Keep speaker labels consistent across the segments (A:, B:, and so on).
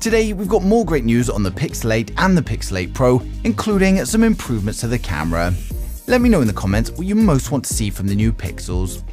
A: Today, we've got more great news on the Pixel 8 and the Pixel 8 Pro, including some improvements to the camera. Let me know in the comments what you most want to see from the new Pixels.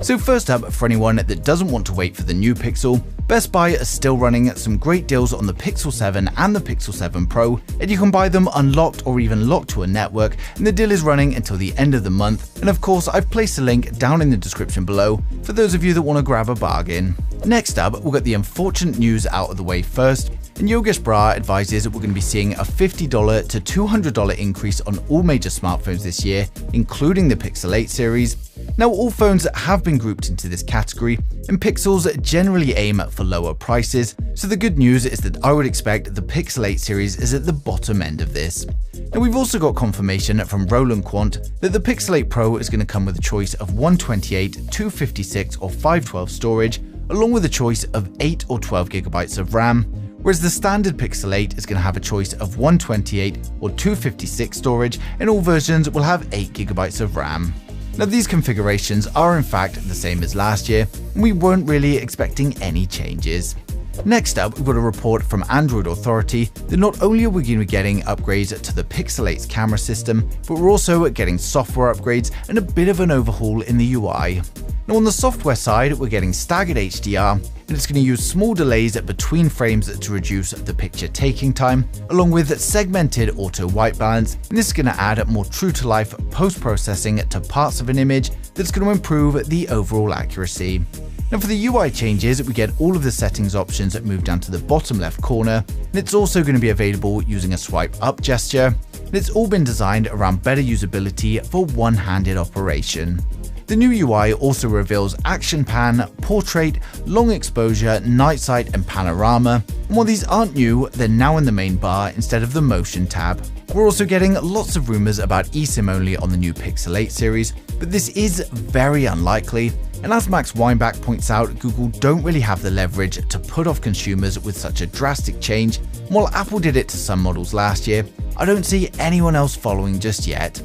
A: So first up, for anyone that doesn't want to wait for the new Pixel, Best Buy is still running some great deals on the Pixel 7 and the Pixel 7 Pro, and you can buy them unlocked or even locked to a network, and the deal is running until the end of the month. And of course, I've placed a link down in the description below for those of you that want to grab a bargain. Next up, we'll get the unfortunate news out of the way first. And Yogesh Brar advises that we're going to be seeing a $50 to $200 increase on all major smartphones this year, including the Pixel 8 series. Now, all phones have been grouped into this category, and Pixels generally aim for lower prices, so the good news is that I would expect the Pixel 8 series is at the bottom end of this. Now, we've also got confirmation from Roland Quant that the Pixel 8 Pro is going to come with a choice of 128, 256 or 512 storage, along with a choice of 8 or 12 gigabytes of RAM, whereas the standard Pixel 8 is going to have a choice of 128 or 256 storage, and all versions will have 8 gigabytes of RAM. Now, these configurations are in fact the same as last year, and we weren't really expecting any changes. Next up, we've got a report from Android Authority that not only are we going to be getting upgrades to the Pixel 8's camera system, but we're also getting software upgrades and a bit of an overhaul in the UI. Now, on the software side, we're getting staggered HDR, and it's going to use small delays between frames to reduce the picture taking time, along with segmented auto white balance, and this is going to add more true-to-life post-processing to parts of an image that's going to improve the overall accuracy. Now, for the UI changes, we get all of the settings options that move down to the bottom left corner, and it's also going to be available using a swipe up gesture, and it's all been designed around better usability for one-handed operation. The new UI also reveals Action Pan, Portrait, Long Exposure, Night Sight, and Panorama, and while these aren't new, they're now in the main bar instead of the Motion tab. We're also getting lots of rumors about eSIM only on the new Pixel 8 series, but this is very unlikely, and as Max Weinbach points out, Google don't really have the leverage to put off consumers with such a drastic change, and while Apple did it to some models last year, I don't see anyone else following just yet.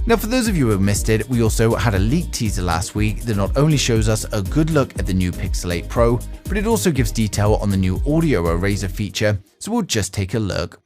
A: Now, for those of you who missed it, we also had a leaked teaser last week that not only shows us a good look at the new Pixel 8 Pro, but it also gives detail on the new audio eraser feature, so we'll just take a look.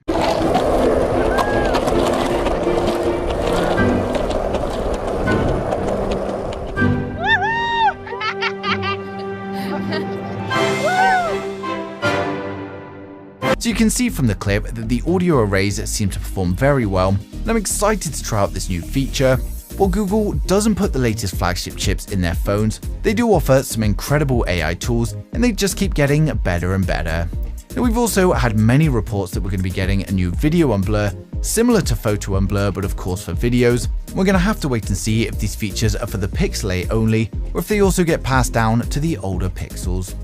A: So you can see from the clip that the audio arrays seem to perform very well, and I'm excited to try out this new feature. While Google doesn't put the latest flagship chips in their phones, they do offer some incredible AI tools, and they just keep getting better and better. Now, we've also had many reports that we're going to be getting a new video unblur, similar to photo unblur, but of course for videos. We're going to have to wait and see if these features are for the Pixel 8 only, or if they also get passed down to the older Pixels.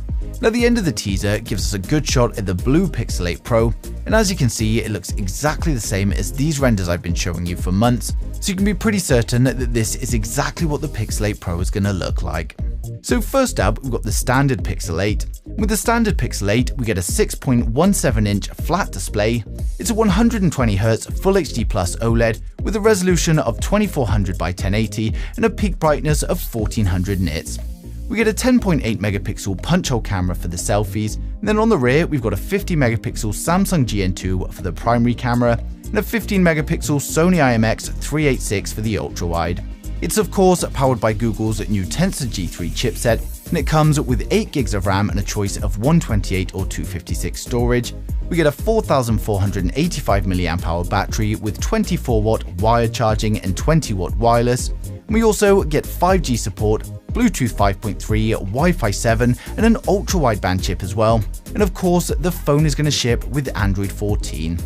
A: Now, the end of the teaser gives us a good shot at the blue Pixel 8 Pro, and as you can see, it looks exactly the same as these renders I've been showing you for months, so you can be pretty certain that this is exactly what the Pixel 8 Pro is going to look like. So first up, we've got the standard Pixel 8. With the standard Pixel 8, we get a 6.17-inch flat display. It's a 120Hz Full HD Plus OLED with a resolution of 2400 by 1080 and a peak brightness of 1400 nits. We get a 10.8 megapixel punch hole camera for the selfies, and then on the rear we've got a 50 megapixel Samsung GN2 for the primary camera, and a 15 megapixel Sony IMX386 for the ultra wide. It's of course powered by Google's new Tensor G3 chipset, and it comes with 8 gigs of RAM and a choice of 128 or 256 storage. We get a 4485 mAh battery with 24-watt wired charging and 20-watt wireless. And we also get 5G support, Bluetooth 5.3, Wi-Fi 7, and an ultra-wideband chip as well. And of course, the phone is going to ship with Android 14.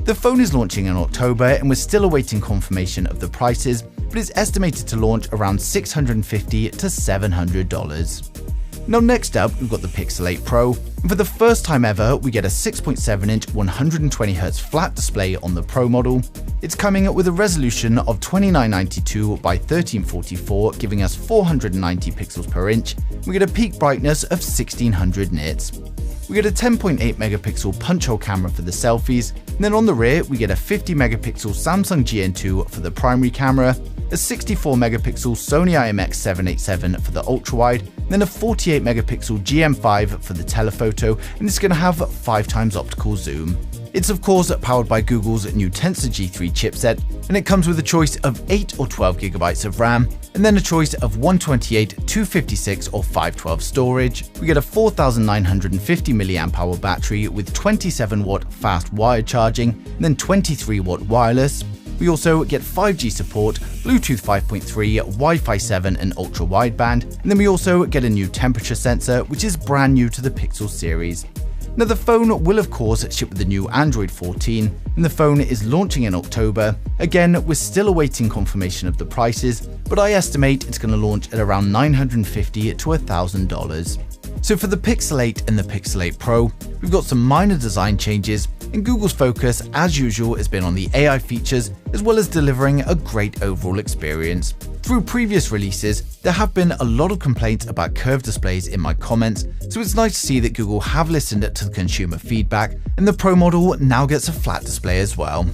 A: The phone is launching in October, and we're still awaiting confirmation of the prices, but it's estimated to launch around $650 to $700. Now, next up, we've got the Pixel 8 Pro, and for the first time ever, we get a 6.7-inch 120Hz flat display on the Pro model. It's coming with a resolution of 2992 by 1344, giving us 490 pixels per inch. We get a peak brightness of 1600 nits. We get a 10.8 megapixel punch hole camera for the selfies, and then on the rear, we get a 50 megapixel Samsung GN2 for the primary camera, a 64 megapixel Sony IMX787 for the ultra wide, then a 48 megapixel GM5 for the telephoto, and it's going to have 5 times optical zoom. It's of course powered by Google's new Tensor G3 chipset, and it comes with a choice of 8 or 12 GB of RAM, and then a choice of 128, 256 or 512 storage. We get a 4950 mAh battery with 27 watt fast wired charging, and then 23 watt wireless. We also get 5G support, Bluetooth 5.3, Wi-Fi 7 and ultra wideband, and then we also get a new temperature sensor, which is brand new to the Pixel series. Now the phone will of course ship with the new Android 14, and the phone is launching in October. Again, we're still awaiting confirmation of the prices, but I estimate it's going to launch at around $950 to $1,000. So for the Pixel 8 and the Pixel 8 Pro, we've got some minor design changes, and Google's focus, as usual, has been on the AI features, as well as delivering a great overall experience. Through previous releases, there have been a lot of complaints about curved displays in my comments, so it's nice to see that Google have listened to the consumer feedback, and the Pro model now gets a flat display as well.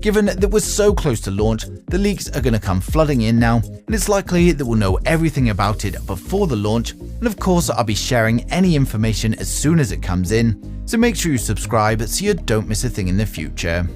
A: Given that we're so close to launch, the leaks are going to come flooding in now, and it's likely that we'll know everything about it before the launch, and of course I'll be sharing any information as soon as it comes in, so make sure you subscribe so you don't miss a thing in the future.